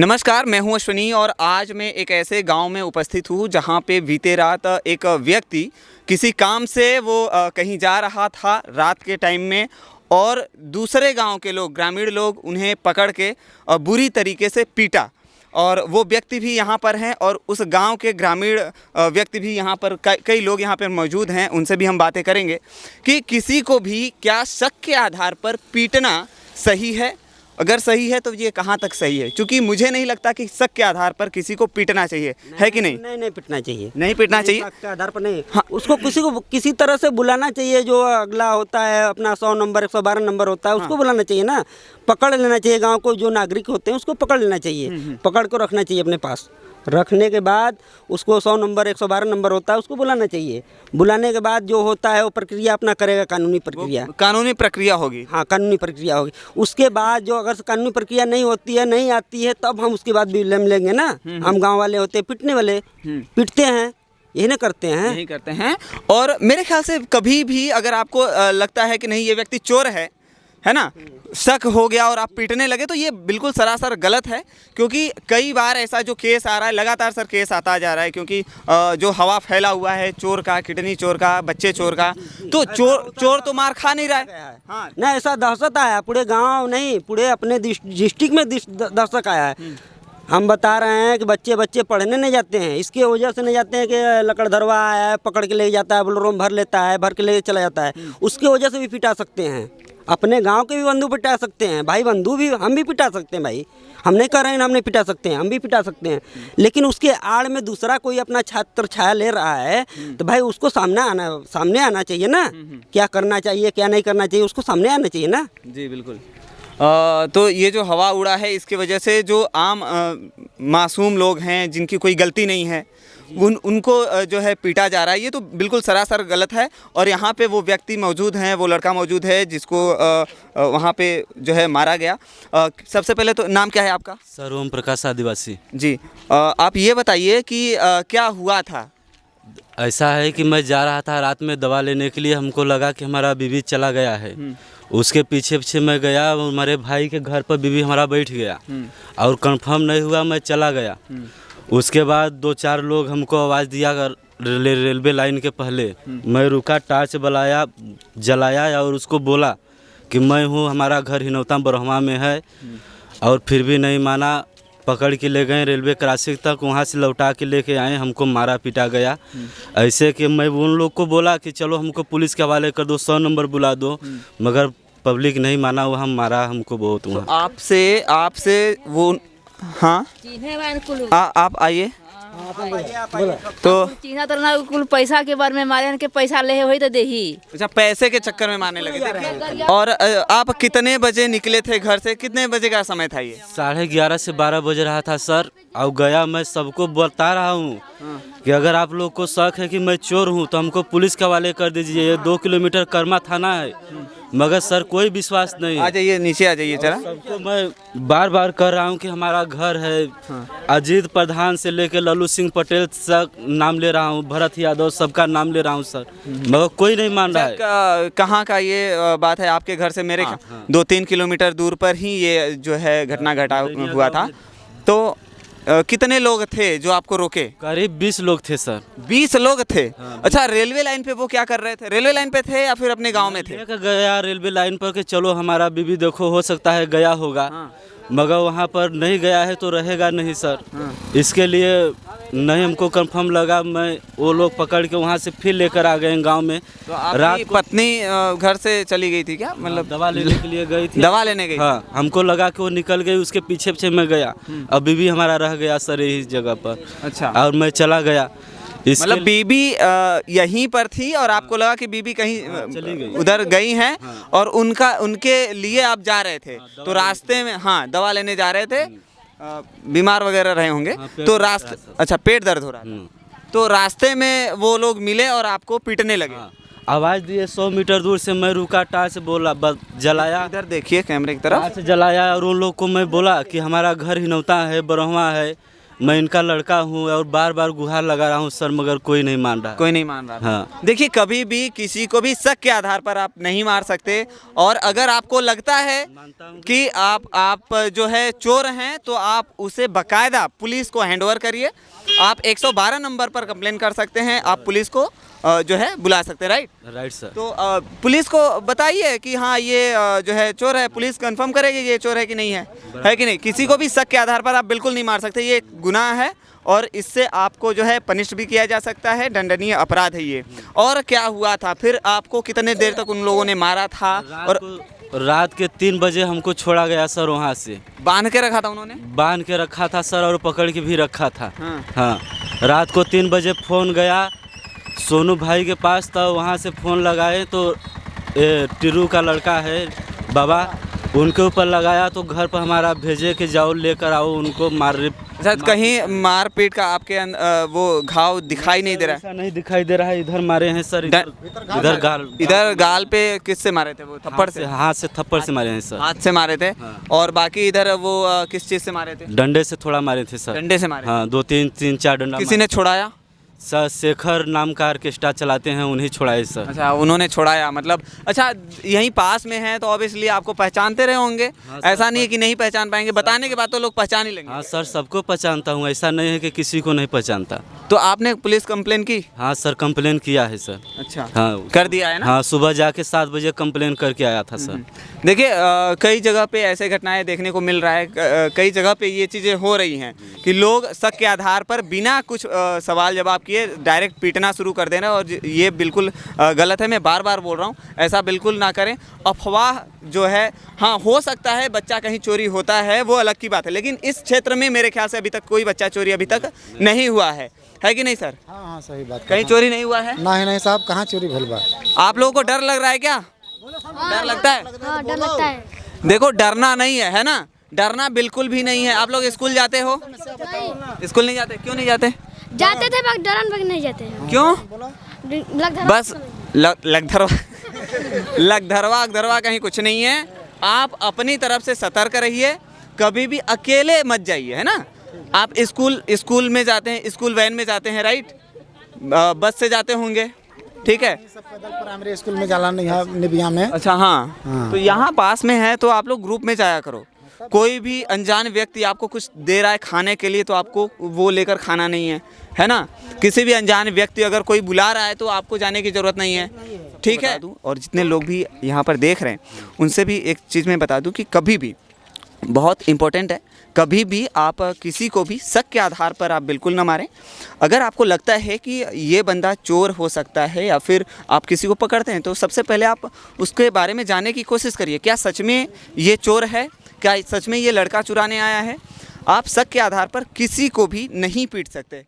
नमस्कार, मैं हूं अश्विनी और आज मैं एक ऐसे गांव में उपस्थित हूं जहां पे बीते रात एक व्यक्ति किसी काम से वो कहीं जा रहा था रात के टाइम में और दूसरे गांव के लोग ग्रामीण लोग उन्हें पकड़ के बुरी तरीके से पीटा। और वो व्यक्ति भी यहाँ पर हैं और उस गांव के ग्रामीण व्यक्ति भी यहाँ पर कई लोग यहाँ पर मौजूद हैं। उनसे भी हम बातें करेंगे कि किसी को भी क्या शक के आधार पर पीटना सही है, अगर सही है तो ये कहाँ तक सही है, क्योंकि मुझे नहीं लगता कि शक के आधार पर किसी को पीटना चाहिए, है कि नहीं? नहीं पीटना चाहिए, नहीं पीटना चाहिए, शक के आधार पर नहीं। हाँ, उसको किसी को किसी तरह से बुलाना चाहिए। जो अगला होता है अपना 100 नंबर 112 नंबर होता है, उसको बुलाना चाहिए ना, पकड़ लेना चाहिए। गांव को जो नागरिक होते हैं उसको पकड़ लेना चाहिए, पकड़ को रखना चाहिए अपने पास। रखने के बाद उसको 100 नंबर 112 नंबर होता है उसको बुलाना चाहिए। बुलाने के बाद जो होता है वो प्रक्रिया अपना करेगा, कानूनी प्रक्रिया होगी। हाँ, कानूनी प्रक्रिया होगी। उसके बाद जो अगर कानूनी प्रक्रिया नहीं होती है, नहीं आती है, तब हम उसके बाद भी लेंगे ना। हम गांव वाले होते हैं पीटने वाले, पीटते हैं, यही ना करते हैं। और मेरे ख्याल से कभी भी अगर आपको लगता है कि नहीं ये व्यक्ति चोर है ना, शक हो गया और आप पीटने लगे, तो ये बिल्कुल सरासर गलत है। क्योंकि कई बार ऐसा जो केस आ रहा है, लगातार सर केस आता जा रहा है, क्योंकि जो हवा फैला हुआ है चोर का, किडनी चोर का, बच्चे चोर का, तो चोर तो मार खा नहीं रहा है। हाँ, ना ऐसा दहशत आया पूरे गांव नहीं, पूरे अपने डिस्ट्रिक्ट में दहशत आया है। हम बता रहे हैं कि बच्चे पढ़ने नहीं जाते हैं, इसके वजह से नहीं जाते हैं कि लकड़धरवा आया है, पकड़ के ले जाता है, बोलेरो में भर लेता है, भर के ले चला जाता है, उसके वजह से भी पिटा सकते हैं। अपने गांव के भी बंधु पिटा सकते हैं, भाई बंधु भी हम भी पिटा सकते हैं। भाई हम नहीं कर रहे हैं, हम नहीं पिटा सकते हैं, हम भी पिटा सकते हैं। लेकिन उसके आड़ में दूसरा कोई अपना छात्र छाया ले रहा है तो भाई उसको सामने आना चाहिए ना, क्या करना चाहिए क्या नहीं करना चाहिए, उसको सामने आना चाहिए ना। जी बिल्कुल। तो ये जो हवा उड़ा है इसकी वजह से जो आम मासूम लोग हैं जिनकी कोई गलती नहीं है उनको जो है पीटा जा रहा है, ये तो बिल्कुल सरासर गलत है। और यहाँ पे वो व्यक्ति मौजूद हैं, वो लड़का मौजूद है जिसको वहाँ पे जो है मारा गया। सबसे पहले तो नाम क्या है आपका? सर ओम प्रकाश आदिवासी जी। आप ये बताइए कि क्या हुआ था? ऐसा है कि मैं जा रहा था रात में दवा लेने के लिए, हमको लगा कि हमारा बीवी चला गया है। उसके पीछे मैं गया, हमारे भाई के घर पर बीवी हमारा बैठ गया और कंफर्म नहीं हुआ, मैं चला गया। उसके बाद 2-4 लोग हमको आवाज़ दिया रेलवे लाइन के पहले। मैं रुका, टार्च जलाया और उसको बोला कि मैं हूँ, हमारा घर हिनौता बरहवा में है, और फिर भी नहीं माना। पकड़ के ले गए रेलवे क्रॉसिंग तक, वहाँ से लौटा के लेके आए, हमको मारा पीटा गया। ऐसे कि मैं उन लोग को बोला कि चलो हमको पुलिस के हवाले कर दो, 100 नंबर बुला दो, मगर पब्लिक नहीं माना, वो हम मारा हमको बहुत हुआ। तो आपसे वो हाँ आप आइए। तो चीना तो ना कुल पैसा के बारे में मारे के पैसा ले वही तो देही। अच्छा, पैसे के चक्कर में मारने लगे थे। और आप कितने बजे निकले थे घर से, कितने बजे का समय था ये? 11:30 से 12 बज रहा था सर। और गया, मैं सबको बता रहा हूँ कि अगर आप लोग को शक है कि मैं चोर हूँ तो हमको पुलिस के हवाले कर दीजिए। ये 2 किलोमीटर कर्मा थाना है, मगर सर कोई विश्वास नहीं है। आ जाइए, नीचे आ जाइए जरा। सबको मैं बार बार कह रहा हूँ कि हमारा घर है। अजीत प्रधान से लेकर लल्लू सिंह पटेल तक नाम ले रहा हूँ, भरत यादव सबका नाम ले रहा हूँ सर, मगर कोई नहीं मान रहा है। कहाँ का ये बात है? आपके घर से मेरे 2-3 किलोमीटर दूर पर ही ये जो है घटना घटा हुआ था। तो कितने लोग थे जो आपको रोके? करीब 20 लोग थे सर। 20 लोग थे? अच्छा, रेलवे लाइन पे वो क्या कर रहे थे? रेलवे लाइन पे थे या फिर अपने गांव में थे? गया रेलवे लाइन पर कि चलो हमारा बीवी देखो, हो सकता है गया होगा, मगर वहाँ पर नहीं गया है तो रहेगा नहीं सर। इसके लिए नहीं हमको कंफर्म लगा, मैं वो लोग पकड़ के वहाँ से फिर लेकर आ गए गांव में। तो आपकी पत्नी घर से चली गई थी क्या? मतलब दवा लेने के लिए गई थी। दवा लेने गई? हाँ, हमको लगा कि वो निकल गई, उसके पीछे मैं गया, अब बीवी हमारा रह गया सर यही जगह पर। अच्छा। और मैं चला गया। मतलब बीबी यहीं पर थी और आपको लगा कि बीबी कहीं चली गई, उधर गई हैं, और उनके लिए आप जा रहे थे। तो रास्ते में दवा लेने जा रहे थे, बीमार वगैरह रहे होंगे, तो रास्ते अच्छा पेट दर्द हो रहा था, तो रास्ते में वो लोग मिले और आपको पीटने लगे। आवाज़ दिए 100 मीटर दूर से, मैं रुका, टार्च बोला जलाया, इधर देखिए कैमरे की तरफ, टार्च जलाया और उन लोग को मैं बोला कि हमारा घर हिनौता है, बरहवा है, मैं इनका लड़का हूँ और बार बार गुहार लगा रहा हूँ सर, मगर कोई नहीं मान रहा। कोई नहीं मान रहा। हाँ। देखिए, कभी भी किसी को भी शक के आधार पर आप नहीं मार सकते, और अगर आपको लगता है कि आप जो है चोर हैं तो आप उसे बकायदा पुलिस को हैंडओवर करिए। आप 112 नंबर पर कंप्लेन कर सकते हैं, आप पुलिस को जो है बुला सकते हैं, राइट? Right sir. तो पुलिस को बताइए कि हाँ ये जो है चोर है, पुलिस कंफर्म करेगी ये चोर है कि नहीं है कि नहीं। किसी को भी शक के आधार पर आप बिल्कुल नहीं मार सकते, ये गुनाह है और इससे आपको जो है पनिश भी किया जा सकता है, दंडनीय अपराध है ये। और क्या हुआ था फिर, आपको कितने देर तक उन लोगों ने मारा था? और रात के 3 बजे हमको छोड़ा गया सर, वहाँ से बांध के रखा था उन्होंने? बांध के रखा था सर, और पकड़ के भी रखा था। हाँ। हाँ, रात को 3 बजे फ़ोन गया सोनू भाई के पास था, वहाँ से फ़ोन लगाए तो टिरू का लड़का है बाबा, उनके ऊपर लगाया तो घर पर हमारा भेजे कि जाओ लेकर आओ उनको मार। शायद कहीं मारपीट का आपके वो घाव दिखाई नहीं दे रहा है? ऐसा नहीं दिखाई दे रहा है, इधर मारे हैं सर, इधर गाल पे किससे मारे थे? वो थप्पड़ से? हाथ से थप्पड़ से मारे हैं सर। हाथ से मारे थे। हाँ। और बाकी इधर वो किस चीज़ से मारे थे? डंडे से थोड़ा मारे थे सर। डंडे से मारे? हाँ, 2-3-4 डंडा। किसी ने छुड़ाया? सर शेखर नाम का ऑर्केस्ट्रा चलाते हैं, उन्हीं छुड़ाए सर। अच्छा, उन्होंने छुड़ाया, मतलब अच्छा यहीं पास में है तो ऑब्वियसली आपको पहचानते रहे होंगे। हाँ, ऐसा नहीं है कि नहीं पहचान पाएंगे, बताने के बाद तो लोग पहचान ही लेंगे। हाँ सर, सबको पहचानता हूँ, ऐसा नहीं है कि किसी को नहीं पहचानता। तो आपने पुलिस कंप्लेन की? हाँ सर, कंप्लेन किया है सर। अच्छा, हाँ कर दिया है ना? हाँ, सुबह जाके 7 बजे कंप्लेन करके आया था सर। देखिए, कई जगह पे ऐसे घटनाएं देखने को मिल रहा है, कई जगह पे ये चीज़ें हो रही हैं कि लोग शक के आधार पर बिना कुछ सवाल जवाब किए डायरेक्ट पीटना शुरू कर दे रहे हैं, और ये बिल्कुल गलत है। मैं बार बार बोल रहा हूँ, ऐसा बिल्कुल ना करें। अफवाह जो है, हाँ हो सकता है बच्चा कहीं चोरी होता है, वो अलग की बात है, लेकिन इस क्षेत्र में मेरे ख्याल से अभी तक कोई बच्चा चोरी अभी तक नहीं हुआ है कि नहीं सर? हाँ हाँ, सही बात। कहीं चोरी नहीं हुआ है? नहीं साहब, कहाँ चोरी भइल बा? आप लोगों को डर लग रहा है क्या? डर लगता है? हाँ, डर लगता है। देखो, डरना नहीं है ना, डरना बिल्कुल भी नहीं है। आप लोग स्कूल जाते हो? स्कूल नहीं जाते? क्यों नहीं जाते? जाते थे पर डरन पर नहीं जाते हैं। क्यों? बस लगधरवा कहीं कुछ नहीं है। आप अपनी तरफ से सतर्क रहिए, कभी भी अकेले मत जाइए, है ना? आप स्कूल में जाते हैं, स्कूल वैन में जाते हैं, राइट? बस से जाते होंगे, ठीक है? प्राइमरी स्कूल में जाला नहीं है, निबिया में। अच्छा, हाँ। तो यहाँ पास में है तो आप लोग ग्रुप में जाया करो। कोई भी अनजान व्यक्ति आपको कुछ दे रहा है खाने के लिए तो आपको वो लेकर खाना नहीं है ना? किसी भी अनजान व्यक्ति अगर कोई बुला रहा है तो आपको जाने की ज़रूरत नहीं है, ठीक है? और जितने लोग भी यहाँ पर देख रहे हैं उनसे भी एक चीज़ मैं बता दूँ कि कभी भी, बहुत इम्पोर्टेंट है, कभी भी आप किसी को भी शक के आधार पर आप बिल्कुल ना मारें। अगर आपको लगता है कि ये बंदा चोर हो सकता है या फिर आप किसी को पकड़ते हैं तो सबसे पहले आप उसके बारे में जानने की कोशिश करिए, क्या सच में ये चोर है, क्या सच में ये लड़का चुराने आया है। आप शक के आधार पर किसी को भी नहीं पीट सकते।